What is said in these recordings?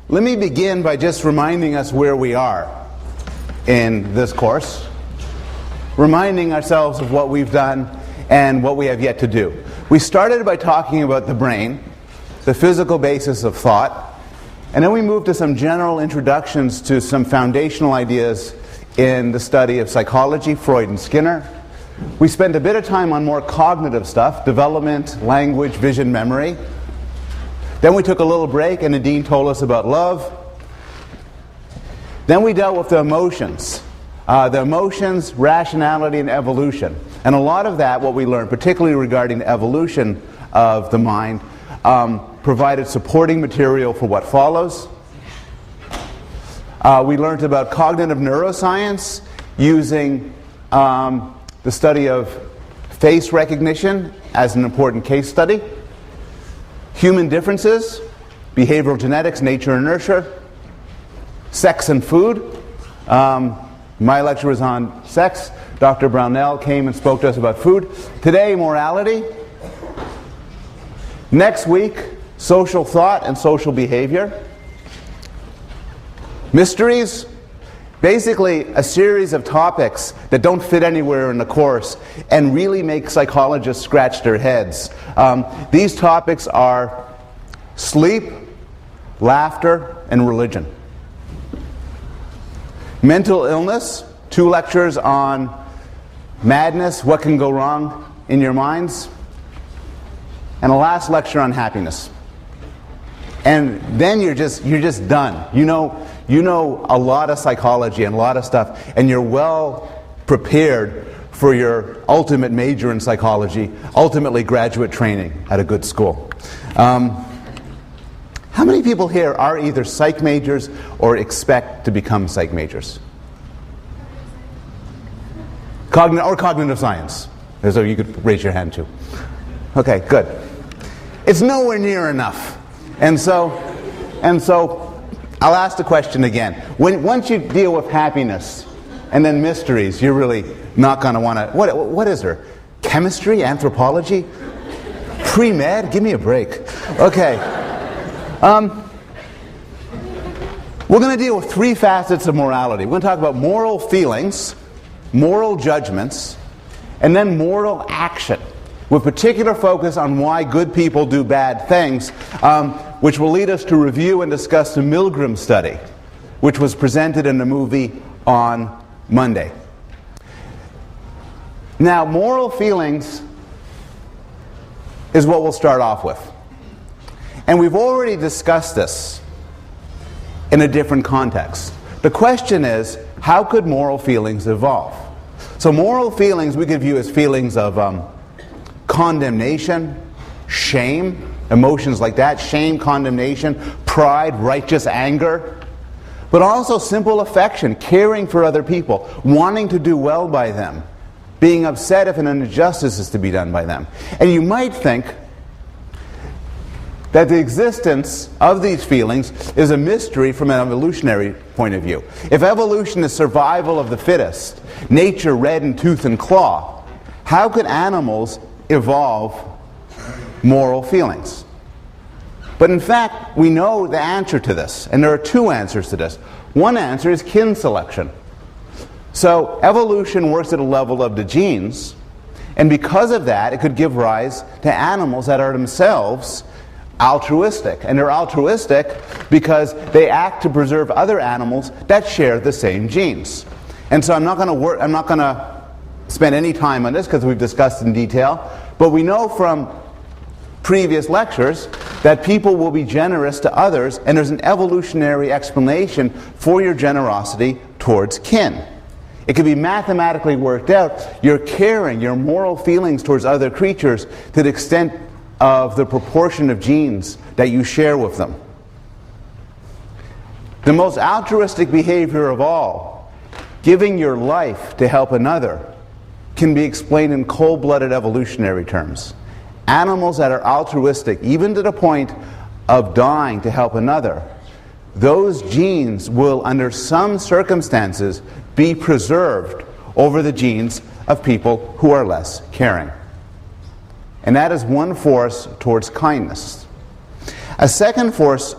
Let me begin by just reminding us where we are in this course, reminding ourselves of what we've done and what we have yet to do. We started by talking about the brain, the physical basis of thought, and then we moved to some general introductions to some foundational ideas in the study of psychology, Freud and Skinner. We spent a bit of time on more cognitive stuff, development, language, vision, memory. Then we took a little break and Nadine told us about love. Then we dealt with the emotions, rationality, and evolution. And a lot of that, what we learned, particularly regarding the evolution of the mind, provided supporting material for what follows. We learned about cognitive neuroscience using the study of face recognition as an important case study. Human differences, behavioral genetics, nature and nurture, sex and food. My lecture was on sex. Dr. Brownell came and spoke to us about food. Today, morality. Next week, social thought and social behavior. Mysteries. Basically, a series of topics that don't fit anywhere in the course and really make psychologists scratch their heads. These topics are sleep, laughter, and religion. Mental illness, 2 lectures on madness, what can go wrong in your minds, and a last lecture on happiness. And then you're just done. You know a lot of psychology and a lot of stuff, and you're well prepared for your ultimate major in psychology, ultimately graduate training at a good school. How many people here are either psych majors or expect to become psych majors? Cognitive science. So you could raise your hand too. Okay, good. It's nowhere near enough. And so I'll ask the question again. Once you deal with happiness and then mysteries, you're really not going to want to... What is there? Chemistry? Anthropology? Pre-med? Give me a break. Okay. We're going to deal with 3 facets of morality. We're going to talk about moral feelings, moral judgments, and then moral action, with particular focus on why good people do bad things, which will lead us to review and discuss the Milgram study, which was presented in the movie on Monday. Now, moral feelings is what we'll start off with. And we've already discussed this in a different context. The question is, how could moral feelings evolve? So moral feelings we could view as feelings of condemnation, shame, emotions like that, shame, condemnation, pride, righteous anger, but also simple affection, caring for other people, wanting to do well by them, being upset if an injustice is to be done by them. And you might think that the existence of these feelings is a mystery from an evolutionary point of view. If evolution is survival of the fittest, nature red in tooth and claw, how could animals evolve moral feelings? But in fact, we know the answer to this, and there are 2 answers to this. One answer is kin selection. So evolution works at a level of the genes, and because of that, it could give rise to animals that are themselves altruistic. And they're altruistic because they act to preserve other animals that share the same genes. And so I'm not going to spend any time on this because we've discussed in detail, but we know from previous lectures that people will be generous to others, and there's an evolutionary explanation for your generosity towards kin. It can be mathematically worked out. Your caring, your moral feelings towards other creatures to the extent of the proportion of genes that you share with them. The most altruistic behavior of all, giving your life to help another, can be explained in cold-blooded evolutionary terms. Animals that are altruistic, even to the point of dying to help another, those genes will, under some circumstances, be preserved over the genes of people who are less caring. And that is one force towards kindness. A second force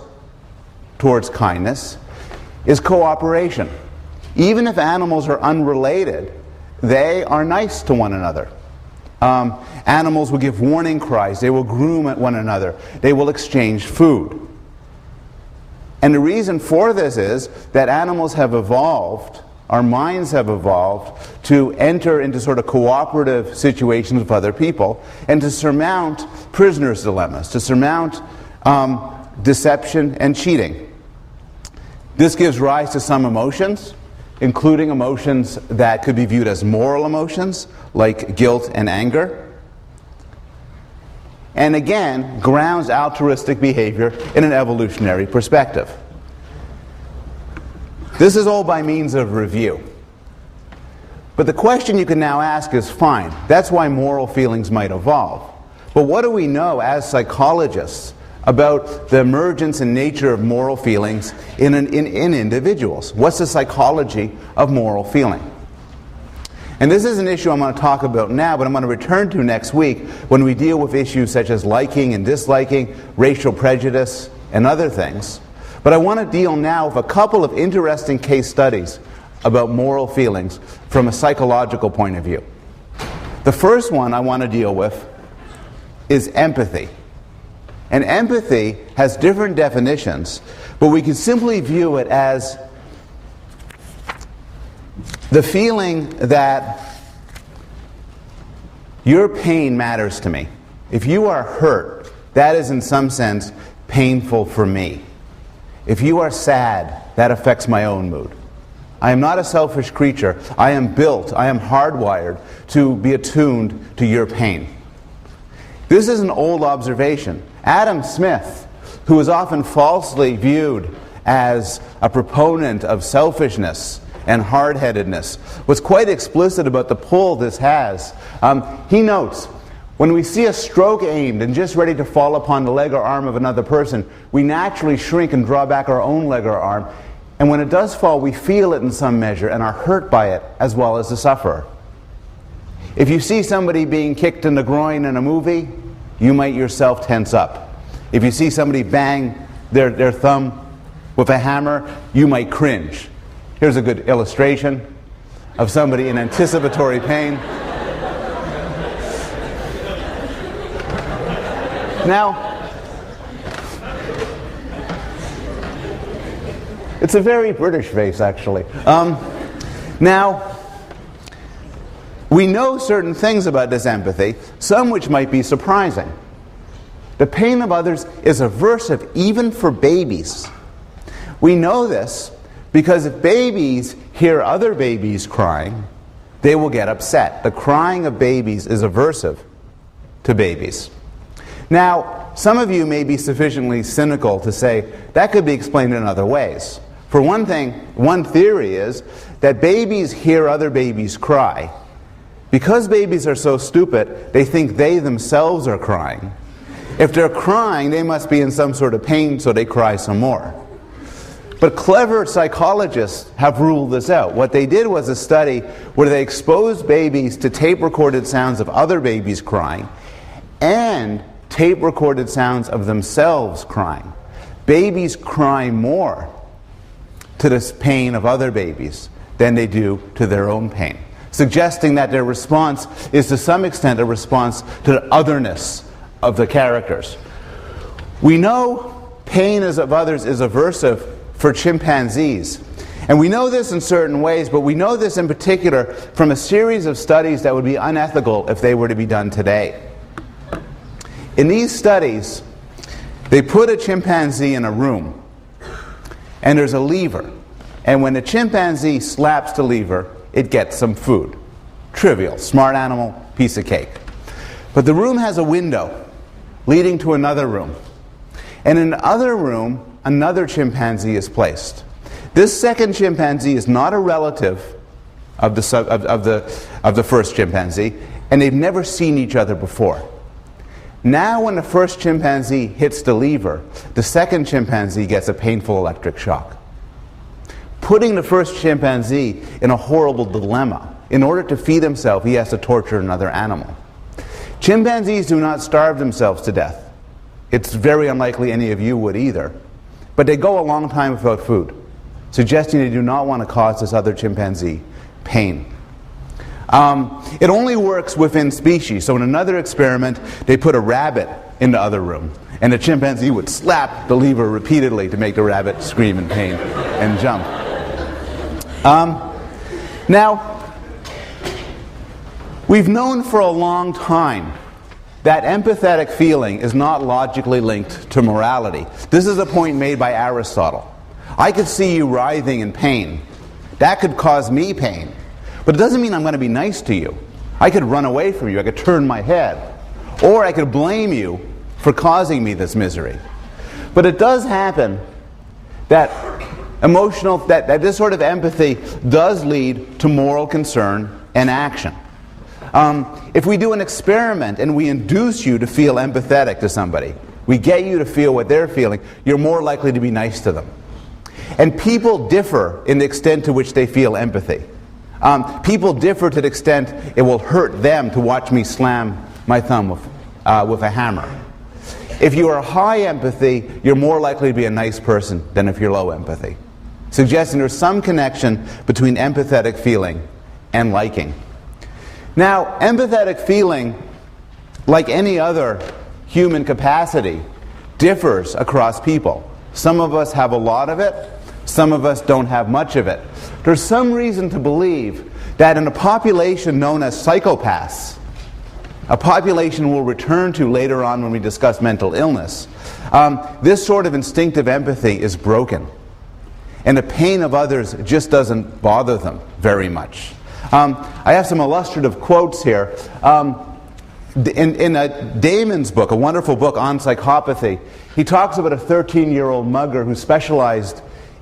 towards kindness is cooperation. Even if animals are unrelated, they are nice to one another. Animals will give warning cries. They will groom at one another. They will exchange food. And the reason for this is that animals have evolved, our minds have evolved, to enter into sort of cooperative situations with other people and to surmount prisoners' dilemmas, to surmount deception and cheating. This gives rise to some emotions, including emotions that could be viewed as moral emotions, like guilt and anger. And again, grounds altruistic behavior in an evolutionary perspective. This is all by means of review. But the question you can now ask is, fine, that's why moral feelings might evolve. But what do we know as psychologists about the emergence and nature of moral feelings in individuals? What's the psychology of moral feeling? And this is an issue I'm going to talk about now, but I'm going to return to next week when we deal with issues such as liking and disliking, racial prejudice, and other things. But I want to deal now with a couple of interesting case studies about moral feelings from a psychological point of view. The first one I want to deal with is empathy. And empathy has different definitions, but we can simply view it as the feeling that your pain matters to me. If you are hurt, that is in some sense painful for me. If you are sad, that affects my own mood. I am not a selfish creature. I am built, I am hardwired to be attuned to your pain. This is an old observation. Adam Smith, who is often falsely viewed as a proponent of selfishness and hard-headedness, was quite explicit about the pull this has. He notes, when we see a stroke aimed and just ready to fall upon the leg or arm of another person, we naturally shrink and draw back our own leg or arm. And when it does fall, we feel it in some measure and are hurt by it as well as the sufferer. If you see somebody being kicked in the groin in a movie, you might yourself tense up. If you see somebody bang their thumb with a hammer, you might cringe. Here's a good illustration of somebody in anticipatory pain. Now, it's a very British face, actually. Now, we know certain things about this empathy, some which might be surprising. The pain of others is aversive even for babies. We know this because if babies hear other babies crying, they will get upset. The crying of babies is aversive to babies. Now, some of you may be sufficiently cynical to say that could be explained in other ways. For one thing, one theory is that babies hear other babies cry. Because babies are so stupid, they think they themselves are crying. If they're crying, they must be in some sort of pain, so they cry some more. But clever psychologists have ruled this out. What they did was a study where they exposed babies to tape-recorded sounds of other babies crying and tape-recorded sounds of themselves crying. Babies cry more to this pain of other babies than they do to their own pain, suggesting that their response is to some extent a response to the otherness of the characters. We know pain of others is aversive for chimpanzees. And we know this in certain ways, but we know this in particular from a series of studies that would be unethical if they were to be done today. In these studies, they put a chimpanzee in a room, and there's a lever. And when the chimpanzee slaps the lever, it gets some food. Trivial, smart animal, piece of cake. But the room has a window leading to another room. And in the other room, another chimpanzee is placed. This second chimpanzee is not a relative of the first chimpanzee, and they've never seen each other before. Now when the first chimpanzee hits the lever, the second chimpanzee gets a painful electric shock, putting the first chimpanzee in a horrible dilemma. In order to feed himself, he has to torture another animal. Chimpanzees do not starve themselves to death. It's very unlikely any of you would either. but they go a long time without food, suggesting they do not want to cause this other chimpanzee pain. It only works within species. So in another experiment, they put a rabbit in the other room, and the chimpanzee would slap the lever repeatedly to make the rabbit scream in pain and jump. Now, we've known for a long time that empathetic feeling is not logically linked to morality. This is a point made by Aristotle. I could see you writhing in pain. That could cause me pain. But it doesn't mean I'm going to be nice to you. I could run away from you. I could turn my head. Or I could blame you for causing me this misery. But it does happen that that this sort of empathy does lead to moral concern and action. If we do an experiment and we induce you to feel empathetic to somebody, we get you to feel what they're feeling, you're more likely to be nice to them. And people differ in the extent to which they feel empathy. People differ to the extent it will hurt them to watch me slam my thumb with a hammer. If you are high empathy, you're more likely to be a nice person than if you're low empathy, suggesting there's some connection between empathetic feeling and liking. Now, empathetic feeling, like any other human capacity, differs across people. Some of us have a lot of it, some of us don't have much of it. There's some reason to believe that in a population known as psychopaths, a population we'll return to later on when we discuss mental illness, this sort of instinctive empathy is broken. And the pain of others just doesn't bother them very much. I have some illustrative quotes here. In Damon's book, a wonderful book on psychopathy, he talks about a 13-year-old mugger who specialized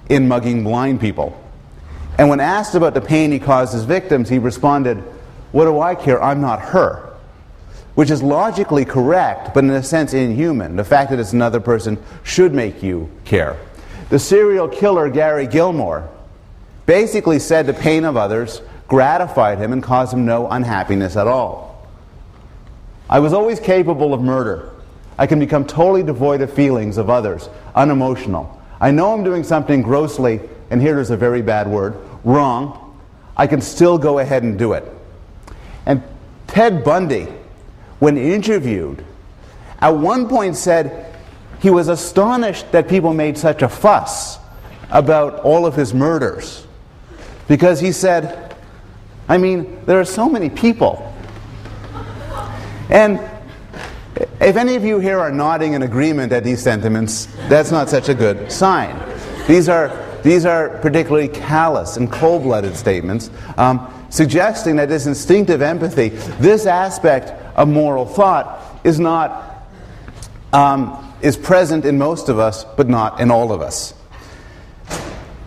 in mugging blind people. And when asked about the pain he caused his victims, he responded, "What do I care? I'm not her." Which is logically correct, but in a sense inhuman. The fact that it's another person should make you care. The serial killer Gary Gilmore basically said the pain of others gratified him and caused him no unhappiness at all. "I was always capable of murder. I can become totally devoid of feelings of others, unemotional. I know I'm doing something grossly," and here there's a very bad word, "wrong. I can still go ahead and do it." And Ted Bundy, when interviewed, at one point said he was astonished that people made such a fuss about all of his murders. Because he said, I mean, there are so many people. And if any of you here are nodding in agreement at these sentiments, that's not such a good sign. These are particularly callous and cold-blooded statements, suggesting that this instinctive empathy, this aspect of moral thought, is present in most of us, but not in all of us.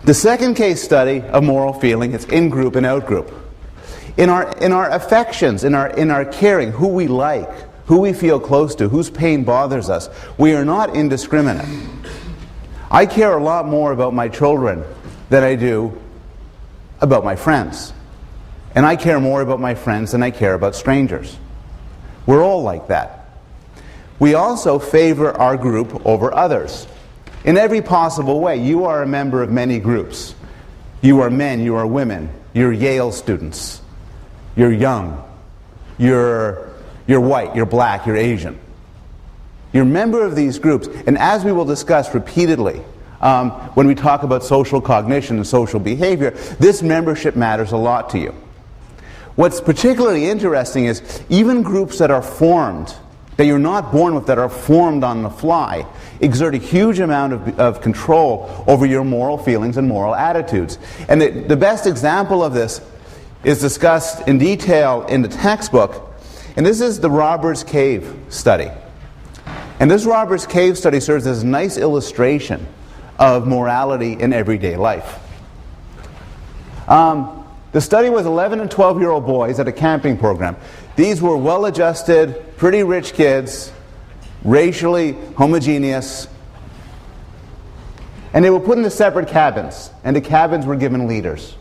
The second case study of moral feeling is in-group and out-group. In our affections, in our caring, who we like, who we feel close to, whose pain bothers us, we are not indiscriminate. I care a lot more about my children than I do about my friends. And I care more about my friends than I care about strangers. We're all like that. We also favor our group over others. In every possible way. You are a member of many groups. You are men, you are women, you're Yale students, you're young, you're white, you're black, you're Asian. You're a member of these groups, and as we will discuss repeatedly when we talk about social cognition and social behavior, this membership matters a lot to you. What's particularly interesting is even groups that are formed, that you're not born with, that are formed on the fly, exert a huge amount of control over your moral feelings and moral attitudes. And the best example of this is discussed in detail in the textbook, and this is the Robbers Cave study. And this Robbers Cave study serves as a nice illustration of morality in everyday life. The study was 11 and 12-year-old boys at a camping program. These were well-adjusted, pretty rich kids, racially homogeneous, and they were put into separate cabins, and the cabins were given leaders,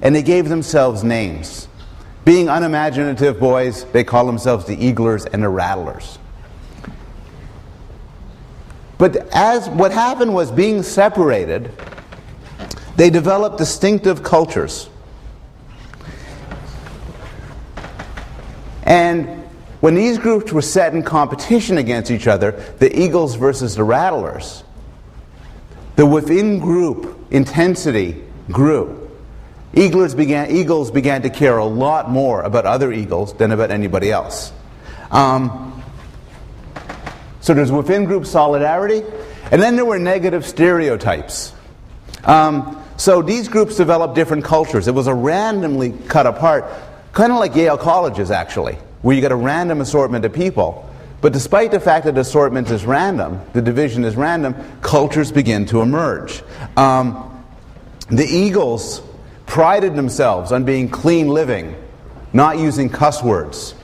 and they gave themselves names. Being unimaginative boys, they call themselves the Eaglers and the Rattlers. But as what happened was, being separated, they developed distinctive cultures. And when these groups were set in competition against each other, the eagles versus the rattlers, the within-group intensity grew. Eagles began to care a lot more about other eagles than about anybody else. So there's within-group solidarity, and then there were negative stereotypes. So these groups developed different cultures. It was a randomly cut apart, kind of like Yale colleges actually, where you get a random assortment of people. But despite the fact that the assortment is random, the division is random, cultures begin to emerge. The eagles prided themselves on being clean living, not using cuss words,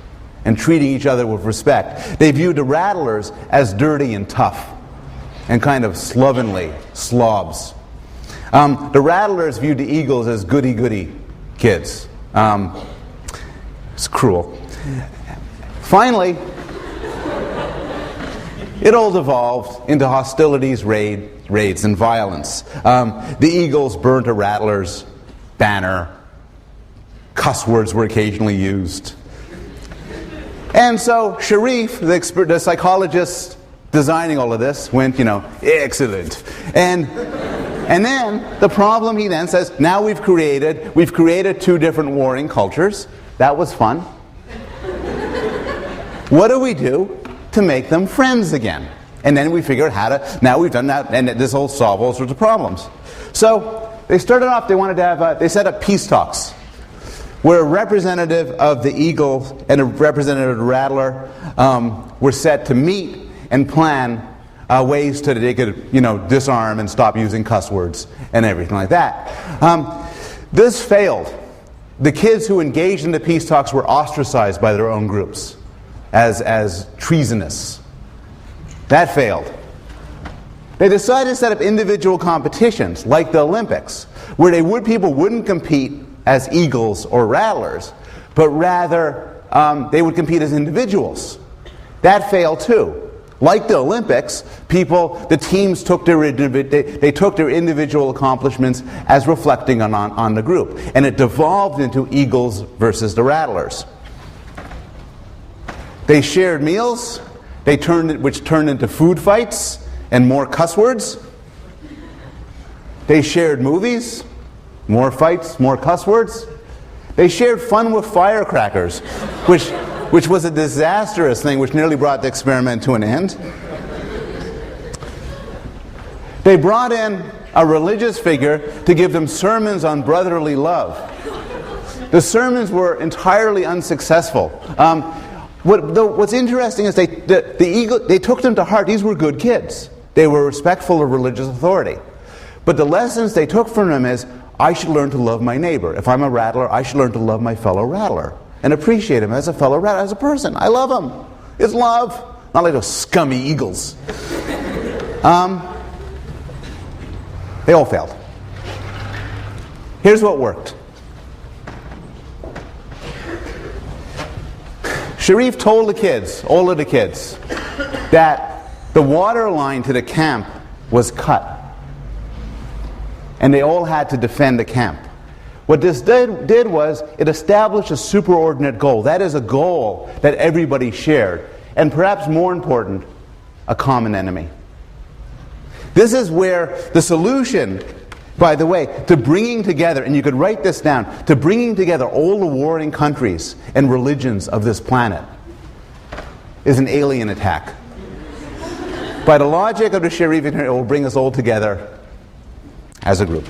and treating each other with respect. They viewed the rattlers as dirty and tough, and kind of slovenly slobs. The rattlers viewed the eagles as goody-goody kids. It's cruel. Finally, it all devolved into hostilities, raids, and violence. The eagles burnt a rattler's banner. Cuss words were occasionally used. And so Sharif, the psychologist designing all of this, went, excellent. And then the problem, he then says, now we've created two different warring cultures. That was fun. What do we do to make them friends again? And then we figured how to, now we've done that, and this will solve all sorts of problems. So they started off, they set up peace talks, where a representative of the eagle and a representative of the rattler were set to meet and plan ways that they could, disarm and stop using cuss words and everything like that. This failed. The kids who engaged in the peace talks were ostracized by their own groups as treasonous. That failed. They decided to set up individual competitions, like the Olympics, where people wouldn't compete as eagles or rattlers, but rather they would compete as individuals. That failed too. Like the Olympics, the teams took their individual accomplishments as reflecting on the group, and it devolved into eagles versus the rattlers. They shared meals, which turned into food fights and more cuss words. They shared movies, more fights, more cuss words. They shared fun with firecrackers, which was a disastrous thing, which nearly brought the experiment to an end. They brought in a religious figure to give them sermons on brotherly love. The sermons were entirely unsuccessful. What's interesting is they took them to heart. These were good kids. They were respectful of religious authority. But the lessons they took from them is, I should learn to love my neighbor. If I'm a rattler, I should learn to love my fellow rattler and appreciate him as a fellow rattler, as a person. I love him. It's love. Not like those scummy eagles. They all failed. Here's what worked. Sharif told all of the kids, that the water line to the camp was cut. And they all had to defend the camp. What this did was, it established a superordinate goal. That is a goal that everybody shared. And perhaps more important, a common enemy. This is where the solution, by the way, to bringing together, and you could write this down, to bringing together all the warring countries and religions of this planet is an alien attack. By the logic of the Sharif, it will bring us all together as a group.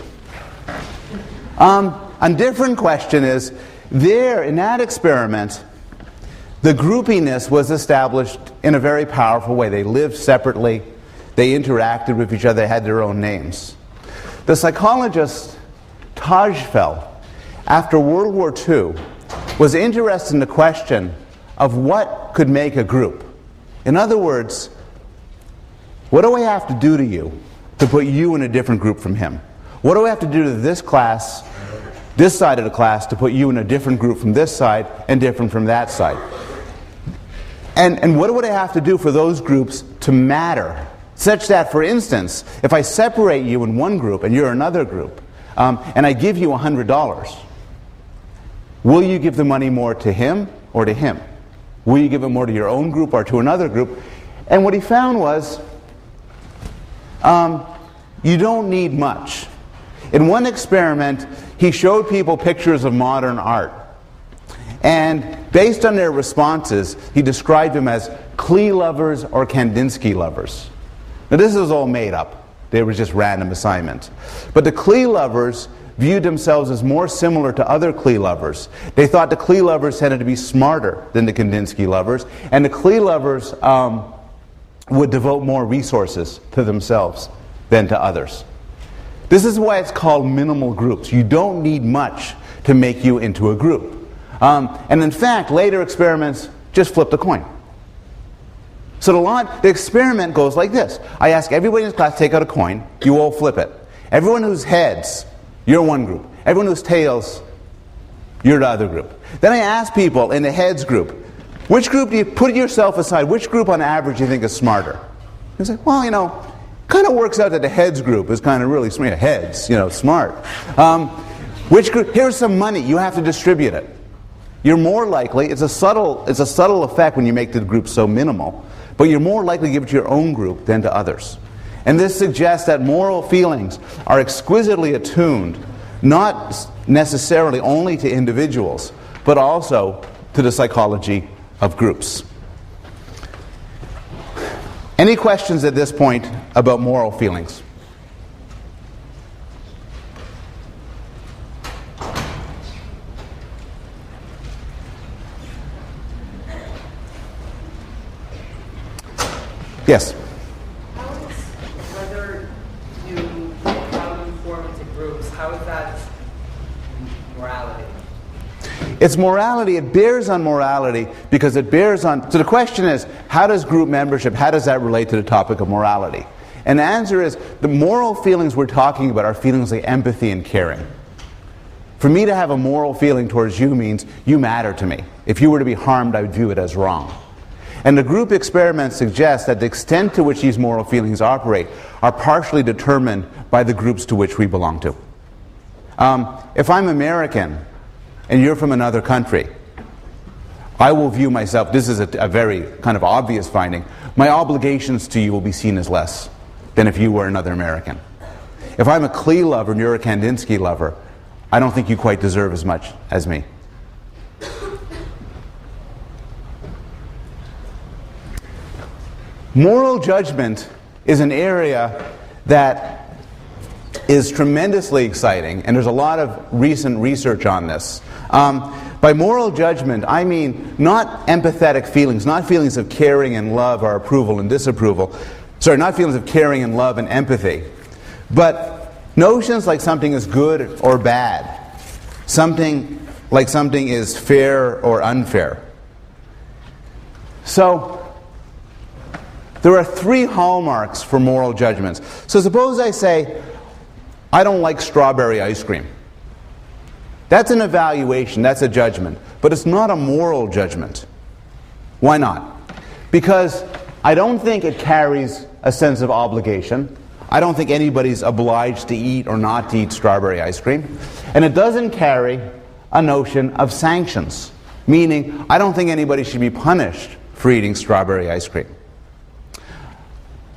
A different question is, in that experiment, the groupiness was established in a very powerful way. They lived separately, they interacted with each other, they had their own names. The psychologist Tajfel, after World War II, was interested in the question of what could make a group. In other words, what do I have to do to you to put you in a different group from him? What do I have to do to this class, this side of the class, to put you in a different group from this side and different from that side? And what would I have to do for those groups to matter Such that, for instance, if I separate you in one group and you're another group, and I give you $100, will you give the money more to him or to him? Will you give it more to your own group or to another group? And what he found was, you don't need much. In one experiment, he showed people pictures of modern art. And based on their responses, he described them as Klee lovers or Kandinsky lovers. Now this was all made up. They were just random assignments. But the Klee lovers viewed themselves as more similar to other Klee lovers. They thought the Klee lovers tended to be smarter than the Kandinsky lovers, and the Klee lovers would devote more resources to themselves than to others. This is why it's called minimal groups. You don't need much to make you into a group. And in fact, later experiments just flipped a coin. So the experiment goes like this. I ask everybody in this class to take out a coin. You all flip it. Everyone who's heads, you're one group. Everyone who's tails, you're the other group. Then I ask people in the heads group, which group do you put yourself aside? Which group on average do you think is smarter? You say, well, you know, kind of works out that the heads group is kind of really smart. Heads, you know, smart. Which group? Here's some money. You have to distribute it. You're more likely, it's a subtle effect when you make the group so minimal, but you're more likely to give it to your own group than to others. And this suggests that moral feelings are exquisitely attuned, not necessarily only to individuals, but also to the psychology of groups. Any questions at this point about moral feelings? Yes? Whether how you form into groups, how is that morality? It's morality. It bears on morality because it bears on... So the question is, how does group membership, how does that relate to the topic of morality? And the answer is, the moral feelings we're talking about are feelings like empathy and caring. For me to have a moral feeling towards you means you matter to me. If you were to be harmed, I would view it as wrong. And the group experiments suggest that the extent to which these moral feelings operate are partially determined by the groups to which we belong to. If I'm American and you're from another country, I will view myself, this is a very kind of obvious finding, my obligations to you will be seen as less than if you were another American. If I'm a Klee lover and you're a Kandinsky lover, I don't think you quite deserve as much as me. Moral judgment is an area that is tremendously exciting, and there's a lot of recent research on this. By moral judgment, I mean not empathetic feelings, not feelings of caring and love or approval and disapproval. Sorry, not feelings of caring and love and empathy, but notions like something is good or bad, something like something is fair or unfair. So, there are three hallmarks for moral judgments. So suppose I say, I don't like strawberry ice cream. That's an evaluation, that's a judgment, but it's not a moral judgment. Why not? Because I don't think it carries a sense of obligation. I don't think anybody's obliged to eat or not to eat strawberry ice cream. And it doesn't carry a notion of sanctions, meaning I don't think anybody should be punished for eating strawberry ice cream.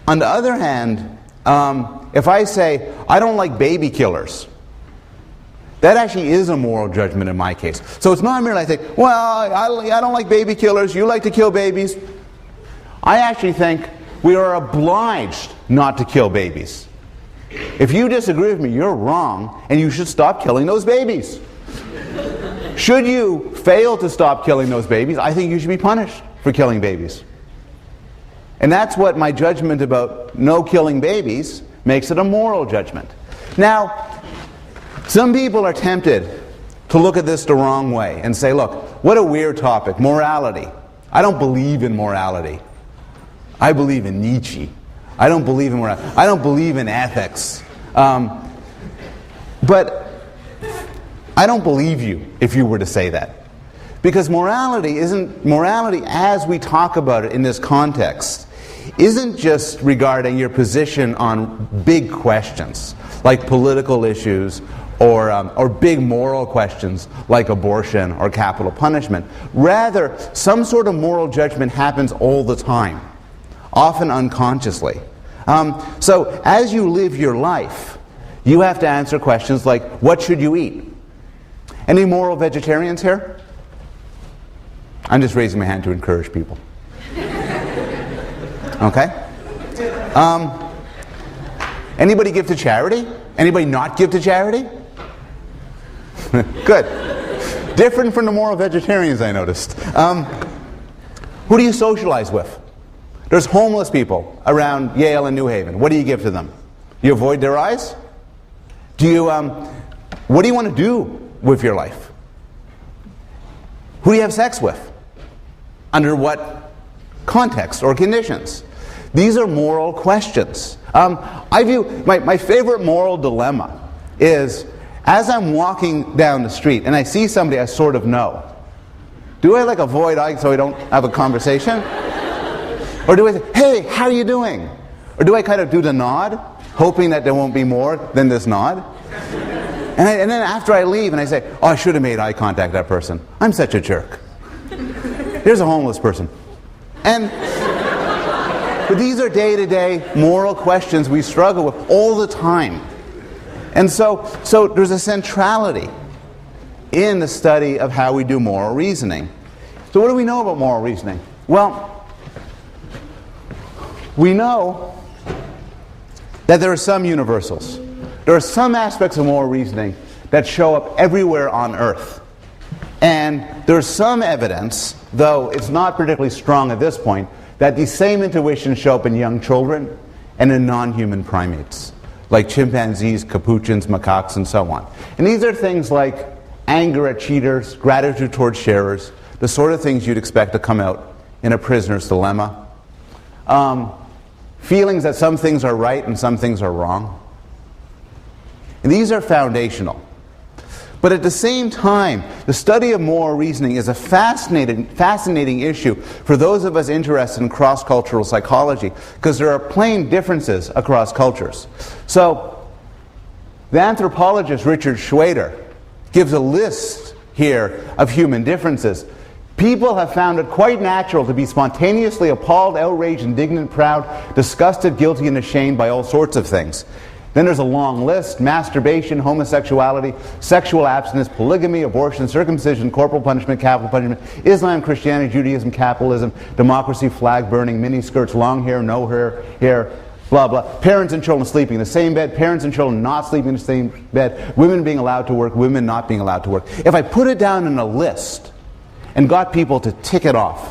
On the other hand, if I say, I don't like baby killers, that actually is a moral judgment in my case. So it's not merely I say, well, I don't like baby killers, you like to kill babies. I actually think we are obliged not to kill babies. If you disagree with me, you're wrong, and you should stop killing those babies. Should you fail to stop killing those babies, I think you should be punished for killing babies. And that's what my judgment about no killing babies makes it a moral judgment. Now, some people are tempted to look at this the wrong way and say, look, what a weird topic, morality. I don't believe in morality. I believe in Nietzsche. I don't believe in morality. I don't believe in ethics. But I don't believe you if you were to say that. Because morality as we talk about it in this context, isn't just regarding your position on big questions like political issues or big moral questions like abortion or capital punishment. Rather, some sort of moral judgment happens all the time, often unconsciously. So as you live your life, you have to answer questions like, what should you eat? Any moral vegetarians here? I'm just raising my hand to encourage people. Okay? Anybody give to charity? Anybody not give to charity? Good. Different from the moral vegetarians, I noticed. Who do you socialize with? There's homeless people around Yale and New Haven. What do you give to them? You avoid their eyes? What do you want to do with your life? Who do you have sex with? Under what context or conditions? These are moral questions. I view my favorite moral dilemma is, as I'm walking down the street and I see somebody I sort of know, do I avoid eye so I don't have a conversation? Or do I say, hey, how are you doing? Or do I kind of do the nod, hoping that there won't be more than this nod? And then after I leave and I say, oh, I should have made eye contact with that person. I'm such a jerk. Here's a homeless person. But these are day-to-day moral questions we struggle with all the time. And so there's a centrality in the study of how we do moral reasoning. So what do we know about moral reasoning? Well, we know that there are some universals. There are some aspects of moral reasoning that show up everywhere on Earth. And there's some evidence, though it's not particularly strong at this point, that these same intuitions show up in young children and in non-human primates, like chimpanzees, capuchins, macaques, and so on. And these are things like anger at cheaters, gratitude towards sharers, the sort of things you'd expect to come out in a prisoner's dilemma. Feelings that some things are right and some things are wrong. And these are foundational. But at the same time, the study of moral reasoning is a fascinating issue for those of us interested in cross-cultural psychology, because there are plain differences across cultures. So, the anthropologist Richard Schwader gives a list here of human differences. People have found it quite natural to be spontaneously appalled, outraged, indignant, proud, disgusted, guilty, and ashamed by all sorts of things. Then there's a long list: masturbation, homosexuality, sexual abstinence, polygamy, abortion, circumcision, corporal punishment, capital punishment, Islam, Christianity, Judaism, capitalism, democracy, flag burning, miniskirts, long hair, no hair, blah, blah. Parents and children sleeping in the same bed, parents and children not sleeping in the same bed, women being allowed to work, women not being allowed to work. If I put it down in a list and got people to tick it off,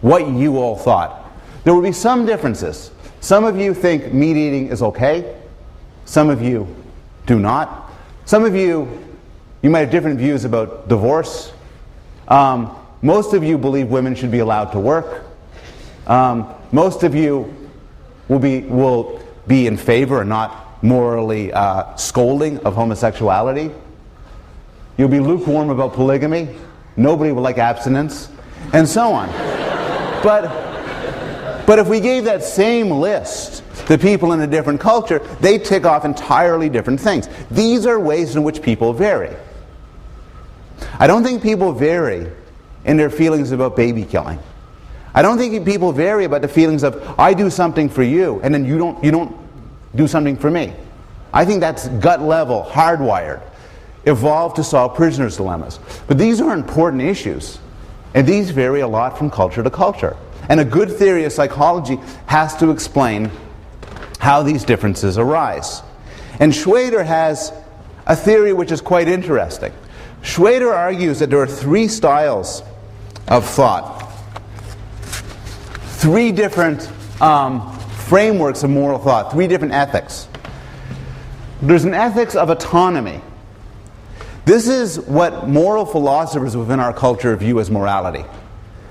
what you all thought, there would be some differences. Some of you think meat eating is okay. Some of you do not. Some of you might have different views about divorce. Most of you believe women should be allowed to work. Most of you will be in favor and not morally scolding of homosexuality. You'll be lukewarm about polygamy. Nobody will like abstinence, and so on. But if we gave that same list to people in a different culture, they tick off entirely different things. These are ways in which people vary. I don't think people vary in their feelings about baby killing. I don't think people vary about the feelings of, I do something for you, and then you don't do something for me. I think that's gut level, hardwired, evolved to solve prisoners' dilemmas. But these are important issues, and these vary a lot from culture to culture. And a good theory of psychology has to explain how these differences arise. And Schwader has a theory which is quite interesting. Schwader argues that there are three styles of thought, three different frameworks of moral thought, three different ethics. There's an ethics of autonomy. This is what moral philosophers within our culture view as morality.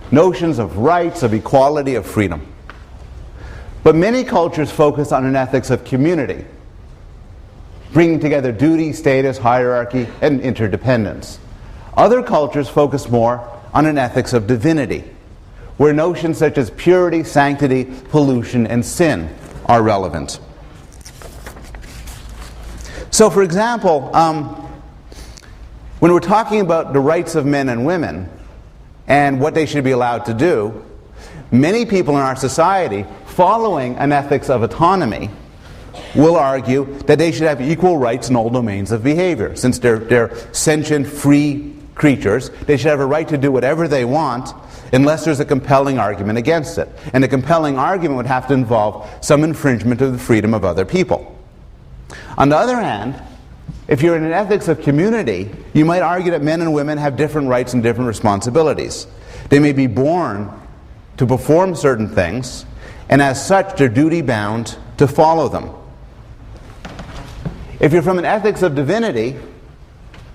Notions of rights, of equality, of freedom. But many cultures focus on an ethics of community, bringing together duty, status, hierarchy, and interdependence. Other cultures focus more on an ethics of divinity, where notions such as purity, sanctity, pollution, and sin are relevant. So, for example, when we're talking about the rights of men and women and what they should be allowed to do, many people in our society, following an ethics of autonomy, will argue that they should have equal rights in all domains of behavior. Since they're sentient, free creatures, they should have a right to do whatever they want unless there's a compelling argument against it. And a compelling argument would have to involve some infringement of the freedom of other people. On the other hand, if you're in an ethics of community, you might argue that men and women have different rights and different responsibilities. They may be born to perform certain things, and as such, they're duty-bound to follow them. If you're from an ethics of divinity,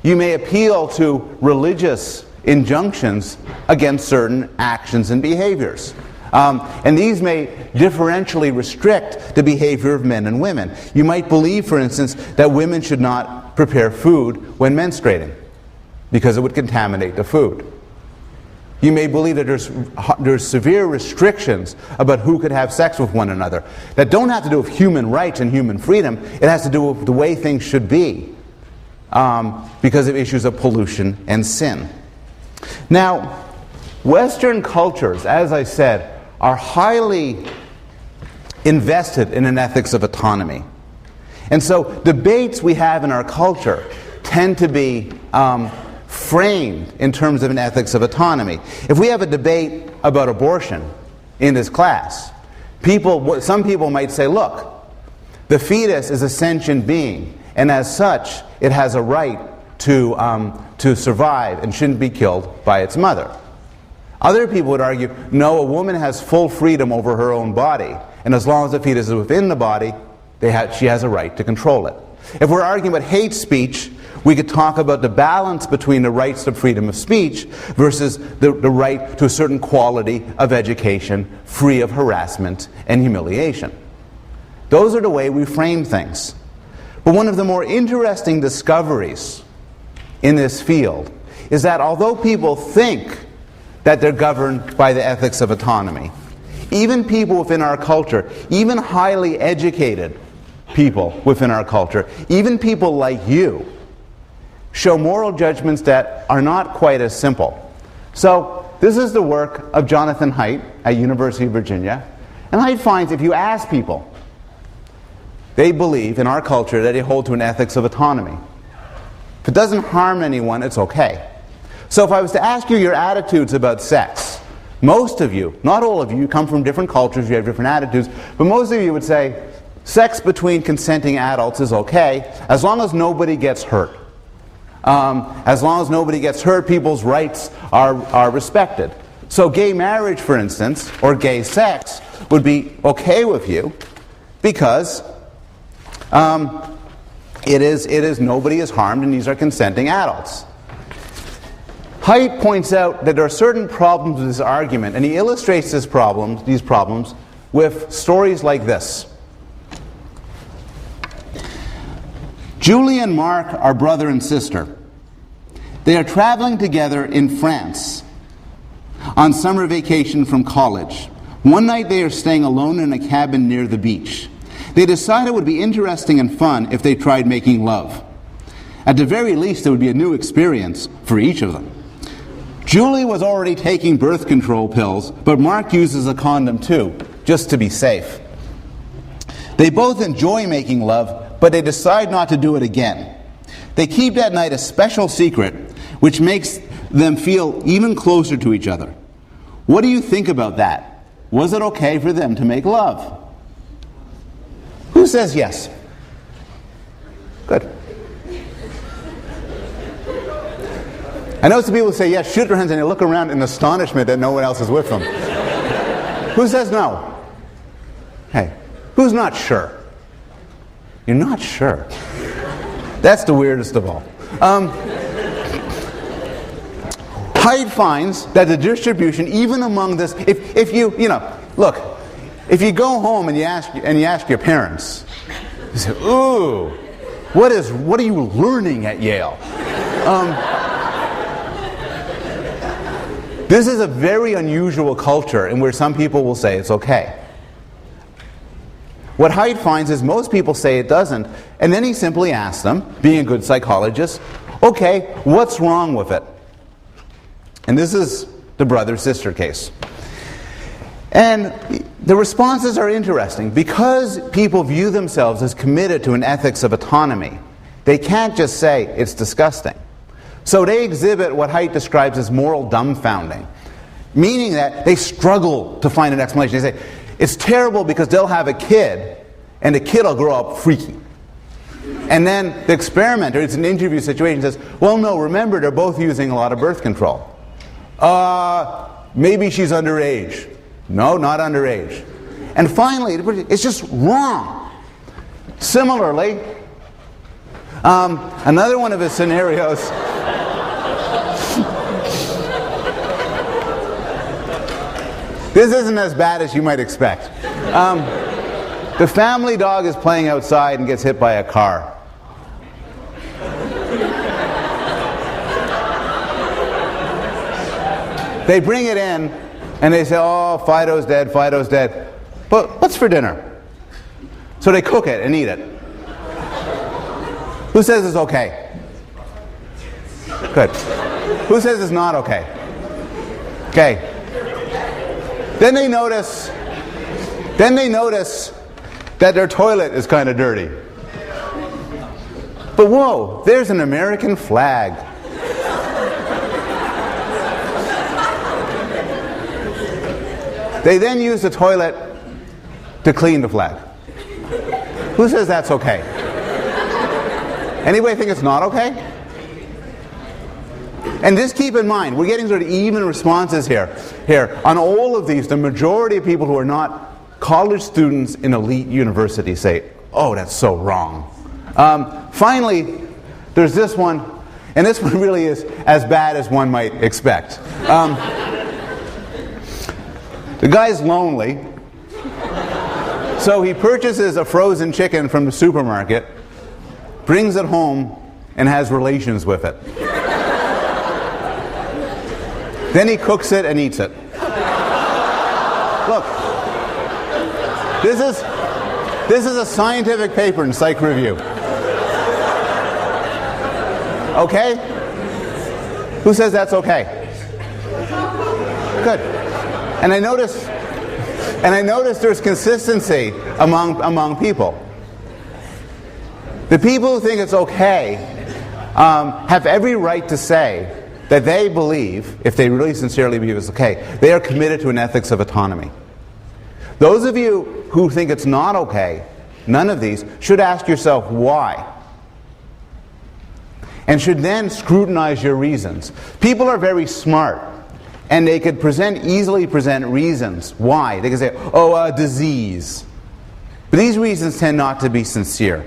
you may appeal to religious injunctions against certain actions and behaviors. And these may differentially restrict the behavior of men and women. You might believe, for instance, that women should not prepare food when menstruating because it would contaminate the food. You may believe that there's severe restrictions about who could have sex with one another that don't have to do with human rights and human freedom. It has to do with the way things should be because of issues of pollution and sin. Now, Western cultures, as I said, are highly invested in an ethics of autonomy. And so debates we have in our culture tend to be framed in terms of an ethics of autonomy. If we have a debate about abortion in this class, some people might say, look, the fetus is a sentient being, and as such, it has a right to survive and shouldn't be killed by its mother. Other people would argue, no, a woman has full freedom over her own body, and as long as the fetus is within the body, she has a right to control it. If we're arguing about hate speech, we could talk about the balance between the rights to freedom of speech versus the right to a certain quality of education free of harassment and humiliation. Those are the way we frame things. But one of the more interesting discoveries in this field is that although people think that they're governed by the ethics of autonomy, even people within our culture, even highly educated people within our culture, even people like you, show moral judgments that are not quite as simple. So this is the work of Jonathan Haidt at University of Virginia. And Haidt finds if you ask people, they believe in our culture that they hold to an ethics of autonomy. If it doesn't harm anyone, it's okay. So if I was to ask you your attitudes about sex, most of you, not all of you, come from different cultures, you have different attitudes, but most of you would say sex between consenting adults is okay as long as nobody gets hurt. As long as nobody gets hurt, people's rights are respected. So gay marriage, for instance, or gay sex would be okay with you because it is nobody is harmed and these are consenting adults. Haidt points out that there are certain problems with this argument, and he illustrates these problems with stories like this. Julie and Mark are brother and sister. They are traveling together in France on summer vacation from college. One night they are staying alone in a cabin near the beach. They decide it would be interesting and fun if they tried making love. At the very least, it would be a new experience for each of them. Julie was already taking birth control pills, but Mark uses a condom too, just to be safe. They both enjoy making love, but they decide not to do it again. They keep that night a special secret, which makes them feel even closer to each other. What do you think about that? Was it okay for them to make love? Who says yes? Good. I know some people say yes, shoot their hands, and they look around in astonishment that no one else is with them. Who says no? Hey, who's not sure? You're not sure. That's the weirdest of all. Haidt finds that the distribution, even among this, if you look, if you go home and you ask your parents, you say, "Ooh, what are you This is a very unusual culture in where some people will say it's okay. What Haidt finds is most people say it doesn't, and then he simply asks them, being a good psychologist, okay, what's wrong with it? And this is the brother-sister case. And the responses are interesting. Because people view themselves as committed to an ethics of autonomy, they can't just say it's disgusting. So they exhibit what Haidt describes as moral dumbfounding, meaning that they struggle to find an explanation. They say, it's terrible because they'll have a kid, and the kid will grow up freaky. And then the experimenter, it's an interview situation, says, well, no, remember, they're both using a lot of birth control. Maybe she's underage. No, not underage. And finally, it's just wrong. Similarly, another one of his scenarios. This isn't as bad as you might expect. The family dog is playing outside and gets hit by a car. They bring it in and they say, oh, Fido's dead, Fido's dead. But what's for dinner? So they cook it and eat it. Who says it's okay? Good. Who says it's not okay? Okay. Then they notice that their toilet is kind of dirty. But whoa, there's an American flag. They then use the toilet to clean the flag. Who says that's okay? Anybody think it's not okay? And just keep in mind, we're getting sort of even responses here. On all of these, the majority of people who are not college students in elite universities say, oh, that's so wrong. Finally, there's this one, and this one really is as bad as one might expect. The guy's lonely, so he purchases a frozen chicken from the supermarket, brings it home, and has relations with it. Then he cooks it and eats it. Look, this is a scientific paper in Psych Review. Okay? Who says that's okay? Good. And I notice there's consistency among people. The people who think it's okay have every right to say that they believe, if they really sincerely believe it's okay, they are committed to an ethics of autonomy. Those of you who think it's not okay, none of these, should ask yourself why. And should then scrutinize your reasons. People are very smart, and they could easily present reasons why. They can say, oh, disease. But these reasons tend not to be sincere.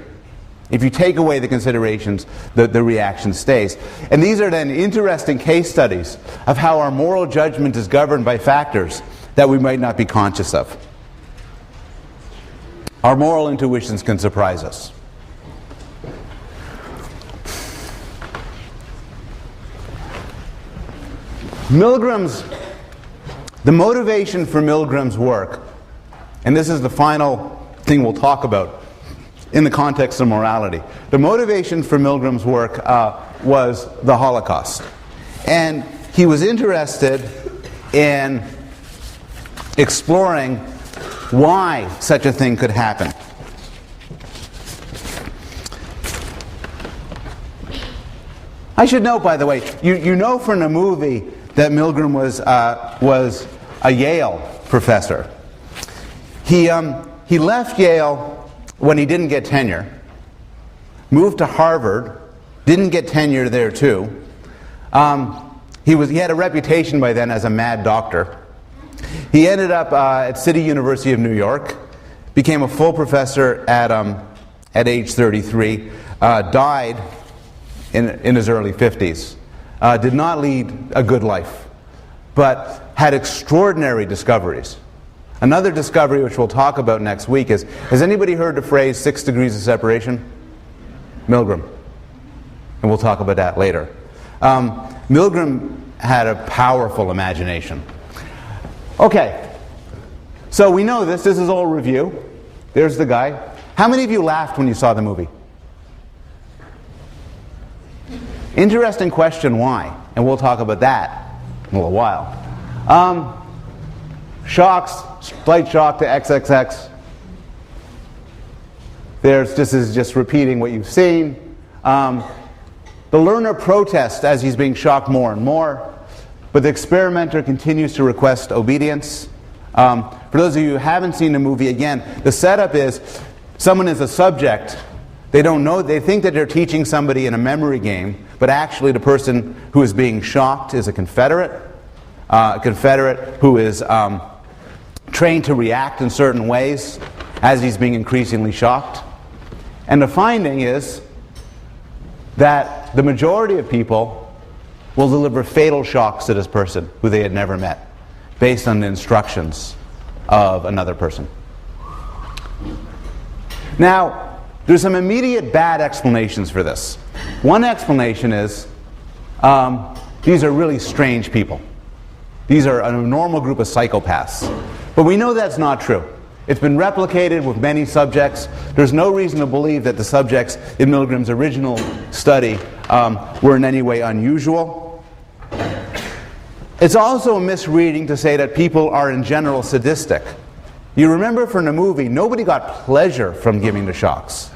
If you take away the considerations, the reaction stays. And these are then interesting case studies of how our moral judgment is governed by factors that we might not be conscious of. Our moral intuitions can surprise us. The motivation for Milgram's work, and this is the final thing we'll talk about in the context of morality. The motivation for Milgram's work was the Holocaust. And he was interested in exploring why such a thing could happen. I should note, by the way, you know from the movie that Milgram was a Yale professor. He left Yale when he didn't get tenure, moved to Harvard, didn't get tenure there too. He had a reputation by then as a mad doctor. He ended up at City University of New York, became a full professor at age 33, died in his early 50s, did not lead a good life, but had extraordinary discoveries. Another discovery which we'll talk about next week is, has anybody heard the phrase 6 degrees of separation? Milgram. And we'll talk about that later. Milgram had a powerful imagination. Okay, so we know this. This is all review. There's the guy. How many of you laughed when you saw the movie? Interesting question, why? And we'll talk about that in a little while. Shocks, slight shock to XXX. This is just repeating what you've seen. The learner protests as he's being shocked more and more, but the experimenter continues to request obedience. For those of you who haven't seen the movie, again, the setup is someone is a subject. They don't know, they think that they're teaching somebody in a memory game, but actually the person who is being shocked is a Confederate who is trained to react in certain ways as he's being increasingly shocked. And the finding is that the majority of people will deliver fatal shocks to this person who they had never met, based on the instructions of another person. Now, there's some immediate bad explanations for this. One explanation is these are really strange people. These are a normal group of psychopaths. But we know that's not true. It's been replicated with many subjects. There's no reason to believe that the subjects in Milgram's original study were in any way unusual. It's also a misreading to say that people are in general sadistic. You remember from the movie, nobody got pleasure from giving the shocks.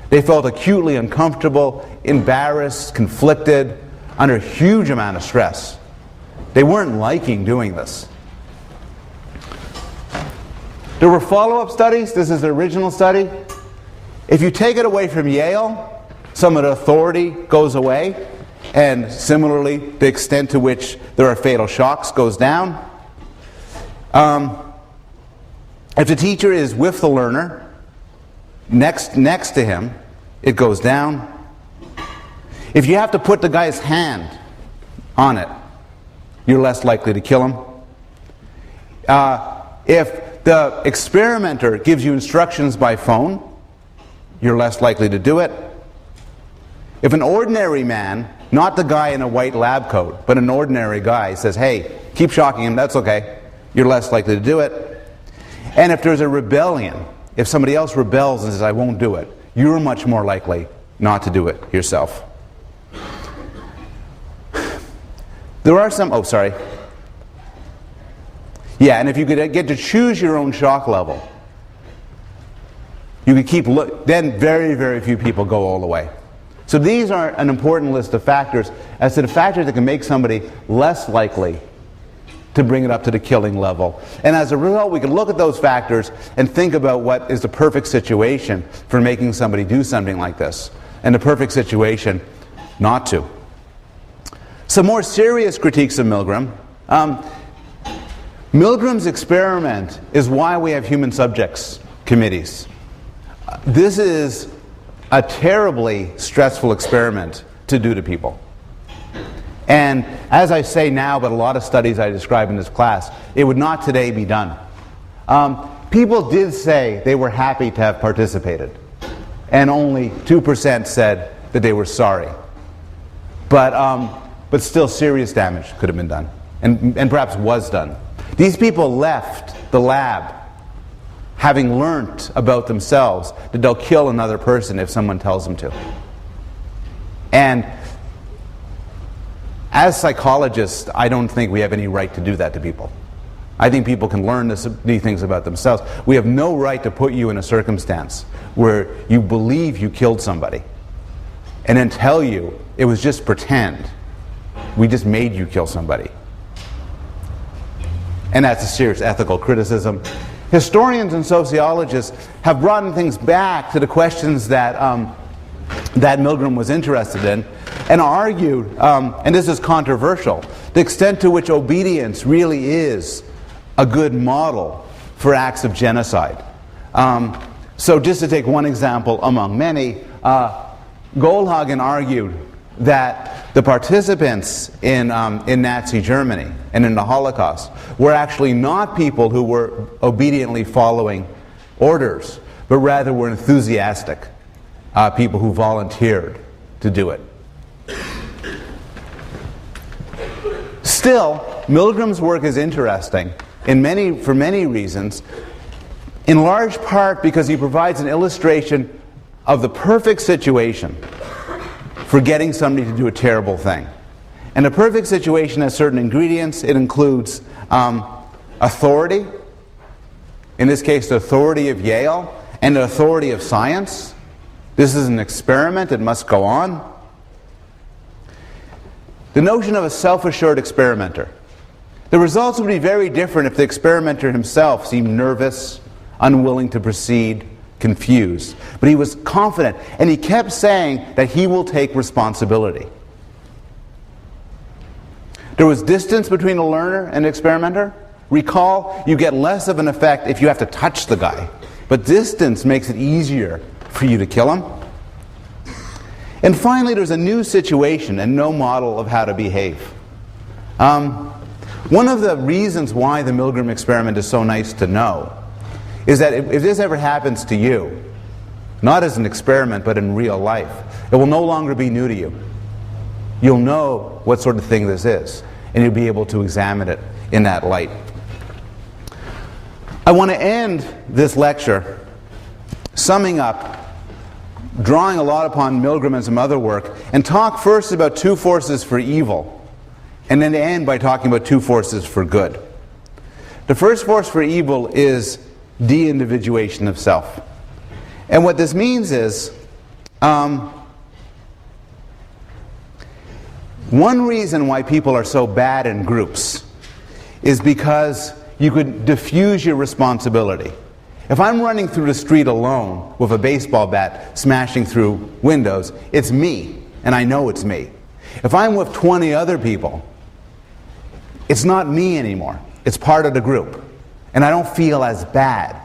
They felt acutely uncomfortable, embarrassed, conflicted, under a huge amount of stress. They weren't liking doing this. There were follow-up studies. This is the original study. If you take it away from Yale, some of the authority goes away, and similarly, the extent to which there are fatal shocks goes down. If the teacher is with the learner, next to him, it goes down. If you have to put the guy's hand on it, you're less likely to kill him. If the experimenter gives you instructions by phone, you're less likely to do it. If an ordinary man, not the guy in a white lab coat, but an ordinary guy says, hey, keep shocking him, that's okay, you're less likely to do it. And if there's a rebellion, if somebody else rebels and says, I won't do it, you're much more likely not to do it yourself. There are some, oh, sorry. Yeah, and if you could get to choose your own shock level, you could keep, then very, very few people go all the way. So these are an important list of factors as to the factors that can make somebody less likely to bring it up to the killing level. And as a result, we can look at those factors and think about what is the perfect situation for making somebody do something like this, and the perfect situation not to. Some more serious critiques of Milgram. Milgram's experiment is why we have human subjects committees. This is a terribly stressful experiment to do to people. And as I say now, but a lot of studies I describe in this class, it would not today be done. People did say they were happy to have participated, and only 2% said that they were sorry. But still serious damage could have been done, and perhaps was done. These people left the lab having learnt about themselves that they'll kill another person if someone tells them to. And as psychologists, I don't think we have any right to do that to people. I think people can learn these things about themselves. We have no right to put you in a circumstance where you believe you killed somebody and then tell you it was just pretend. We just made you kill somebody. And that's a serious ethical criticism. Historians and sociologists have brought things back to the questions that Milgram was interested in, and argued, and this is controversial, the extent to which obedience really is a good model for acts of genocide. So just to take one example among many, Goldhagen argued that the participants in Nazi Germany and in the Holocaust were actually not people who were obediently following orders, but rather were enthusiastic people who volunteered to do it. Still, Milgram's work is interesting for many reasons, in large part because he provides an illustration of the perfect situation for getting somebody to do a terrible thing. And a perfect situation has certain ingredients. It includes authority, in this case the authority of Yale, and the authority of science. This is an experiment, it must go on. The notion of a self-assured experimenter. The results would be very different if the experimenter himself seemed nervous, unwilling to proceed, confused. But he was confident, and he kept saying that he will take responsibility. There was distance between a learner and an experimenter. Recall, you get less of an effect if you have to touch the guy. But distance makes it easier for you to kill him. And finally, there's a new situation and no model of how to behave. One of the reasons why the Milgram experiment is so nice to know is that if this ever happens to you, not as an experiment but in real life, it will no longer be new to you. You'll know what sort of thing this is, and you'll be able to examine it in that light. I want to end this lecture summing up, drawing a lot upon Milgram and some other work, and talk first about two forces for evil, and then end by talking about two forces for good. The first force for evil is de-individuation of self. And what this means is, one reason why people are so bad in groups is because you could diffuse your responsibility. If I'm running through the street alone with a baseball bat smashing through windows, it's me, and I know it's me. If I'm with 20 other people, it's not me anymore. It's part of the group. And I don't feel as bad.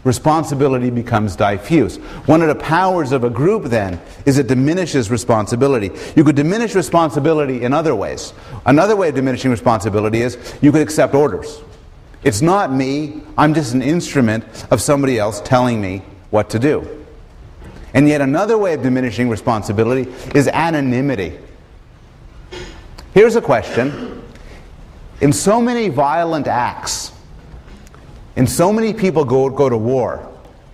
Responsibility becomes diffuse. One of the powers of a group, then, is it diminishes responsibility. You could diminish responsibility in other ways. Another way of diminishing responsibility is you could accept orders. It's not me, I'm just an instrument of somebody else telling me what to do. And yet another way of diminishing responsibility is anonymity. Here's a question. In so many violent acts, and so many people go to war,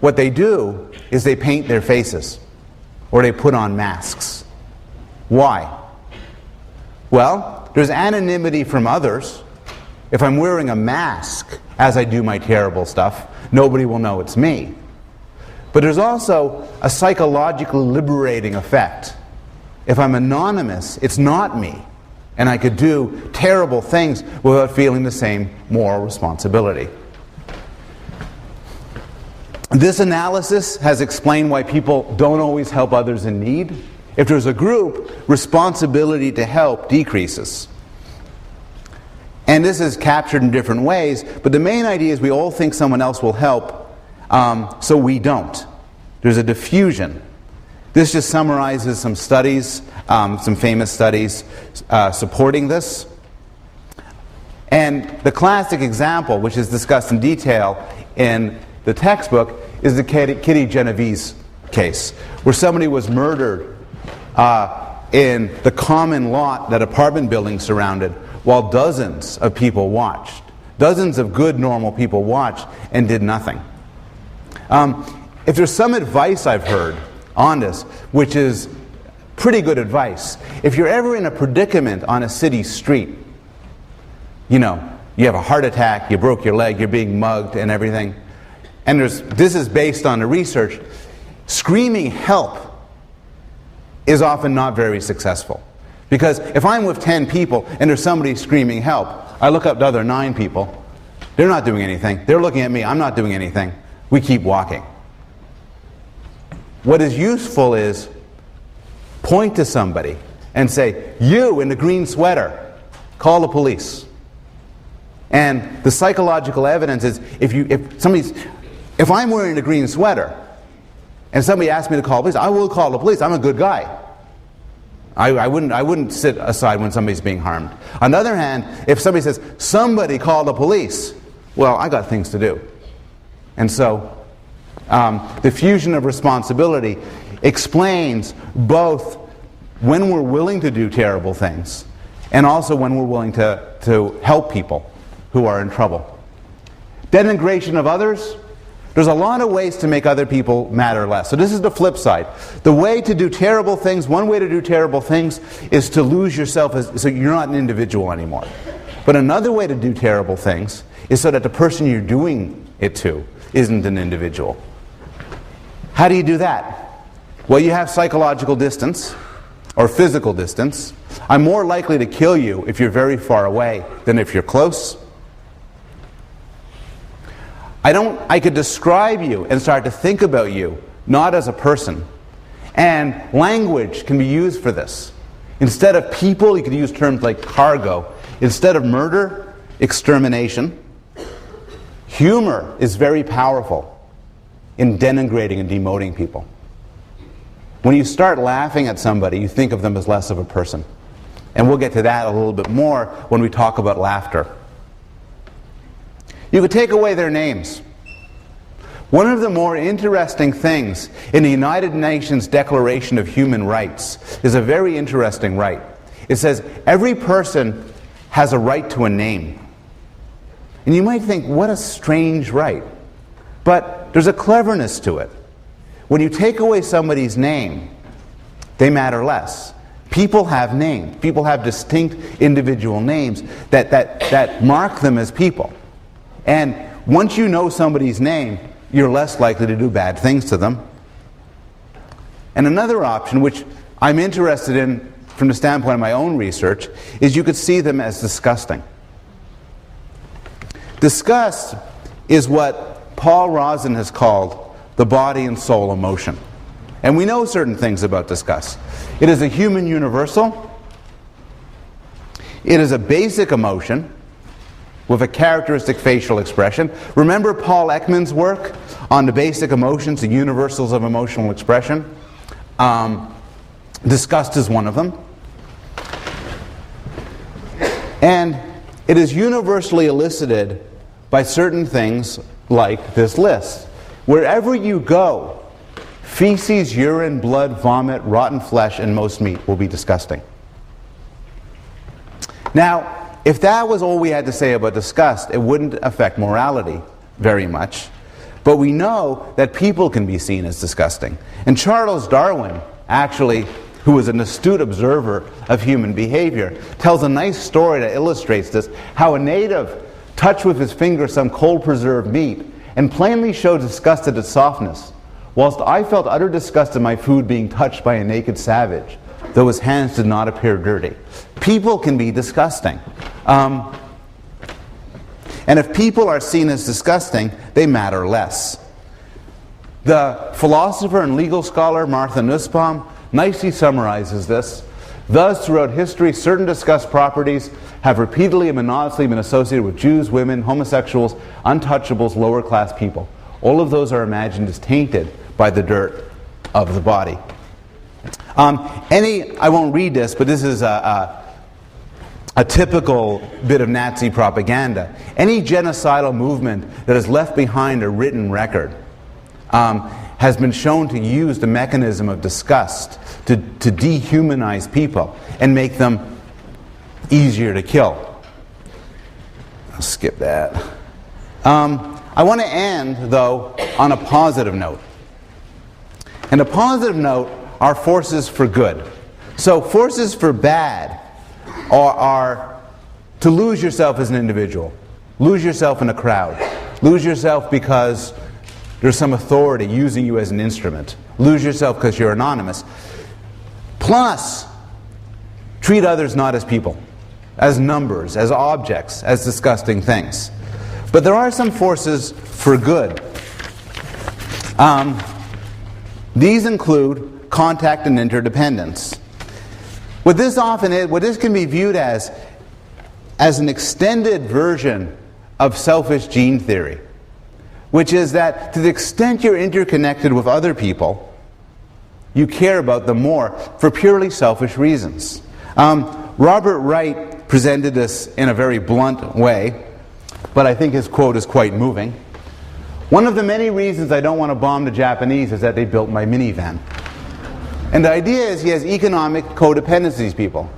what they do is they paint their faces, or they put on masks. Why? Well, there's anonymity from others. If I'm wearing a mask as I do my terrible stuff, nobody will know it's me. But there's also a psychologically liberating effect. If I'm anonymous, it's not me, and I could do terrible things without feeling the same moral responsibility. This analysis has explained why people don't always help others in need. If there's a group, responsibility to help decreases. And this is captured in different ways, but the main idea is we all think someone else will help, so we don't. There's a diffusion. This just summarizes some studies, some famous studies supporting this. And the classic example, which is discussed in detail in the textbook, is the Kitty Genovese case, where somebody was murdered in the common lot that apartment buildings surrounded, while dozens of people watched. Dozens of good, normal people watched and did nothing. If there's some advice I've heard on this, which is pretty good advice, if you're ever in a predicament on a city street, you know, you have a heart attack, you broke your leg, you're being mugged and everything, and this is based on the research, screaming help is often not very successful. Because if I'm with 10 people and there's somebody screaming help, I look up to the other 9 people. They're not doing anything. They're looking at me. I'm not doing anything. We keep walking. What is useful is point to somebody and say, you in the green sweater, call the police. And the psychological evidence is if I'm wearing a green sweater and somebody asks me to call the police, I will call the police. I'm a good guy. I wouldn't sit aside when somebody's being harmed. On the other hand, if somebody says, somebody call the police, well, I got things to do. And so the fusion of responsibility explains both when we're willing to do terrible things and also when we're willing to help people who are in trouble. Denigration of others. There's a lot of ways to make other people matter less. So this is the flip side. The way to do terrible things, one way to do terrible things is to lose yourself so you're not an individual anymore. But another way to do terrible things is so that the person you're doing it to isn't an individual. How do you do that? Well, you have psychological distance or physical distance. I'm more likely to kill you if you're very far away than if you're close. I could describe you and start to think about you, not as a person. And language can be used for this. Instead of people, you could use terms like cargo. Instead of murder, extermination. Humor is very powerful in denigrating and demoting people. When you start laughing at somebody, you think of them as less of a person. And we'll get to that a little bit more when we talk about laughter. You could take away their names. One of the more interesting things in the United Nations Declaration of Human Rights is a very interesting right. It says every person has a right to a name. And you might think, what a strange right. But there's a cleverness to it. When you take away somebody's name, they matter less. People have names. People have distinct individual names that mark them as people. And once you know somebody's name, you're less likely to do bad things to them. And another option, which I'm interested in from the standpoint of my own research, is you could see them as disgusting. Disgust is what Paul Rozin has called the body and soul emotion. And we know certain things about disgust. It is a human universal. It is a basic emotion with a characteristic facial expression. Remember Paul Ekman's work on the basic emotions, the universals of emotional expression? Disgust is one of them. And it is universally elicited by certain things like this list. Wherever you go, feces, urine, blood, vomit, rotten flesh, and most meat will be disgusting. Now, if that was all we had to say about disgust, it wouldn't affect morality very much. But we know that people can be seen as disgusting. And Charles Darwin, actually, who was an astute observer of human behavior, tells a nice story that illustrates this, how a native touched with his finger some cold preserved meat and plainly showed disgust at its softness, whilst I felt utter disgust at my food being touched by a naked savage, though his hands did not appear dirty. People can be disgusting. And if people are seen as disgusting, they matter less. The philosopher and legal scholar Martha Nussbaum nicely summarizes this. Thus, throughout history, certain disgust properties have repeatedly and monotonously been associated with Jews, women, homosexuals, untouchables, lower class people. All of those are imagined as tainted by the dirt of the body. I won't read this, but this is a typical bit of Nazi propaganda. Any genocidal movement that has left behind a written record has been shown to use the mechanism of disgust to dehumanize people and make them easier to kill. I'll skip that. I want to end, though, on a positive note. And a positive note are forces for good. So forces for bad are to lose yourself as an individual, lose yourself in a crowd, lose yourself because there's some authority using you as an instrument, lose yourself because you're anonymous. Plus, treat others not as people, as numbers, as objects, as disgusting things. But there are some forces for good. These include contact and interdependence. What this can be viewed as an extended version of selfish gene theory, which is that to the extent you're interconnected with other people, you care about them more for purely selfish reasons. Robert Wright presented this in a very blunt way, but I think his quote is quite moving. One of the many reasons I don't want to bomb the Japanese is that they built my minivan. And the idea is he has economic codependencies, people.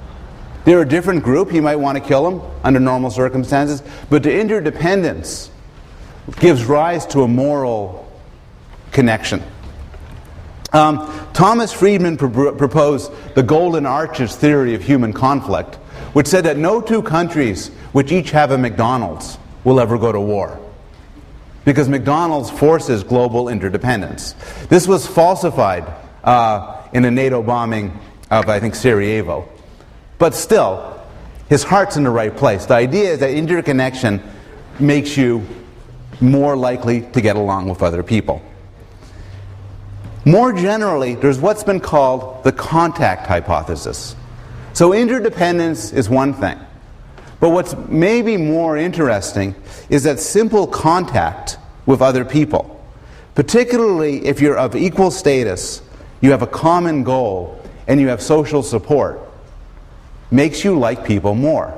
They're a different group. You might want to kill them under normal circumstances. But the interdependence gives rise to a moral connection. Thomas Friedman proposed the Golden Arches theory of human conflict, which said that no two countries which each have a McDonald's will ever go to war, because McDonald's forces global interdependence. This was falsified in a NATO bombing of, I think, Sarajevo. But still, his heart's in the right place. The idea is that interconnection makes you more likely to get along with other people. More generally, there's what's been called the contact hypothesis. So interdependence is one thing. But what's maybe more interesting is that simple contact with other people, particularly if you're of equal status, you have a common goal, and you have social support, makes you like people more.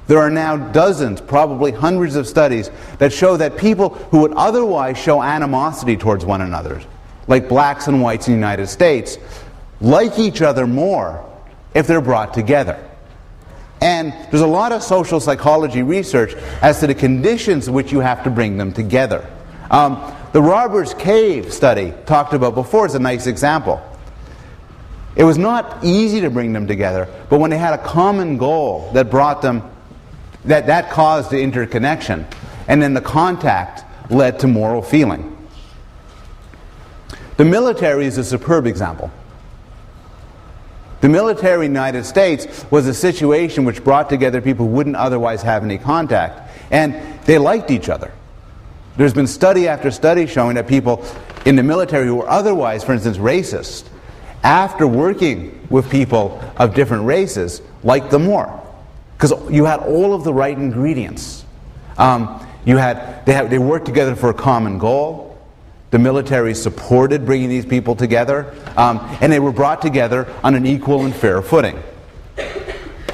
There are now dozens, probably hundreds of studies that show that people who would otherwise show animosity towards one another, like blacks and whites in the United States, like each other more if they're brought together. And there's a lot of social psychology research as to the conditions in which you have to bring them together. The Robbers Cave study talked about before is a nice example. It was not easy to bring them together, but when they had a common goal that brought them, that caused the interconnection, and then the contact led to moral feeling. The military is a superb example. The military in the United States was a situation which brought together people who wouldn't otherwise have any contact, and they liked each other. There's been study after study showing that people in the military who were otherwise, for instance, racist, after working with people of different races, liked them more. Because you had all of the right ingredients. They worked together for a common goal. The military supported bringing these people together, and they were brought together on an equal and fair footing.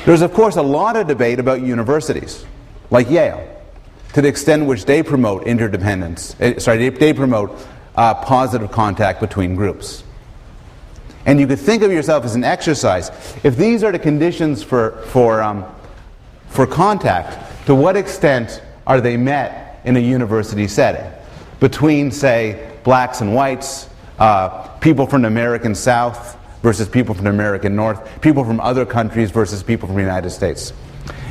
There's, of course, a lot of debate about universities, like Yale, to the extent which they promote interdependence. They promote positive contact between groups. And you could think of yourself as an exercise. If these are the conditions for contact, to what extent are they met in a university setting? Between, say, blacks and whites, people from the American South versus people from the American North, people from other countries versus people from the United States.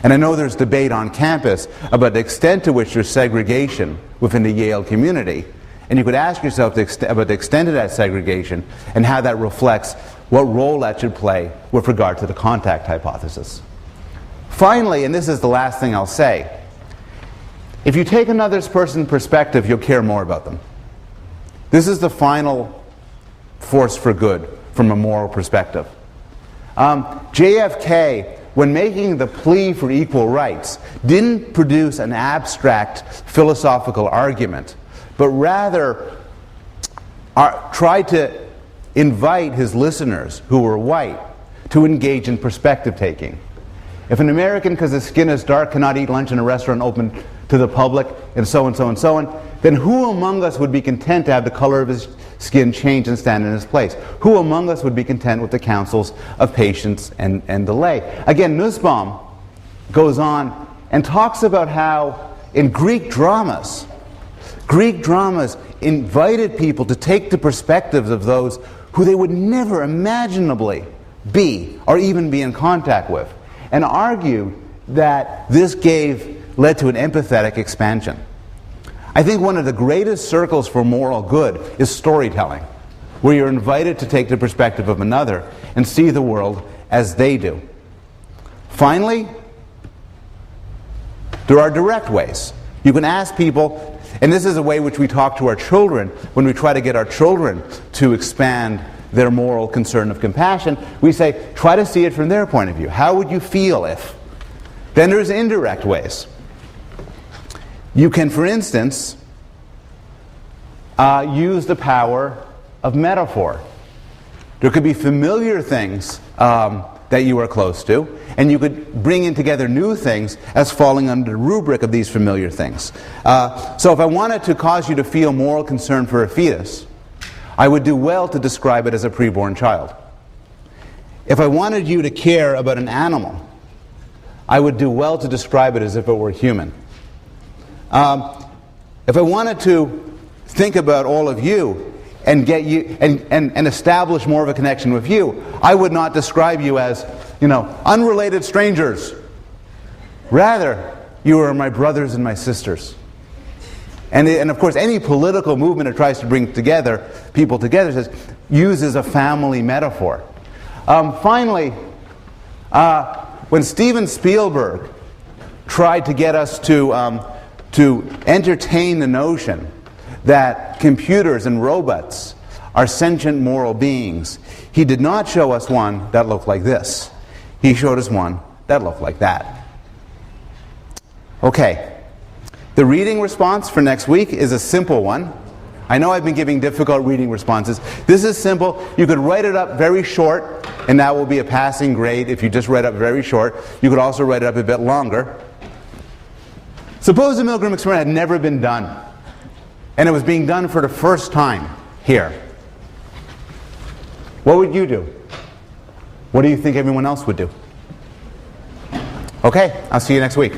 And I know there's debate on campus about the extent to which there's segregation within the Yale community. And you could ask yourself about the extent of that segregation and how that reflects what role that should play with regard to the contact hypothesis. Finally, and this is the last thing I'll say, if you take another person's perspective, you'll care more about them. This is the final force for good from a moral perspective. JFK, when making the plea for equal rights, didn't produce an abstract philosophical argument, but rather tried to invite his listeners, who were white, to engage in perspective taking. If an American, because his skin is dark, cannot eat lunch in a restaurant open to the public, and so on, so on, so on, then who among us would be content to have the color of his skin change and stand in his place? Who among us would be content with the counsels of patience and delay? Again, Nussbaum goes on and talks about how in Greek dramas invited people to take the perspectives of those who they would never imaginably be or even be in contact with, and argued that this led to an empathetic expansion. I think one of the greatest circles for moral good is storytelling, where you're invited to take the perspective of another and see the world as they do. Finally, there are direct ways. You can ask people, and this is a way which we talk to our children when we try to get our children to expand their moral concern of compassion. We say, try to see it from their point of view. How would you feel if? Then there's indirect ways. You can, for instance, use the power of metaphor. There could be familiar things that you are close to, and you could bring in together new things as falling under the rubric of these familiar things. So if I wanted to cause you to feel moral concern for a fetus, I would do well to describe it as a preborn child. If I wanted you to care about an animal, I would do well to describe it as if it were human. If I wanted to think about all of you and get you and establish more of a connection with you, I would not describe you as, unrelated strangers. Rather, you are my brothers and my sisters. And of course, any political movement that tries to bring people together uses a family metaphor. Finally, when Steven Spielberg tried to get us to entertain the notion that computers and robots are sentient moral beings, he did not show us one that looked like this. He showed us one that looked like that. Okay. The reading response for next week is a simple one. I know I've been giving difficult reading responses. This is simple. You could write it up very short, and that will be a passing grade if you just write up very short. You could also write it up a bit longer. Suppose the Milgram experiment had never been done, and it was being done for the first time here. What would you do? What do you think everyone else would do? Okay, I'll see you next week.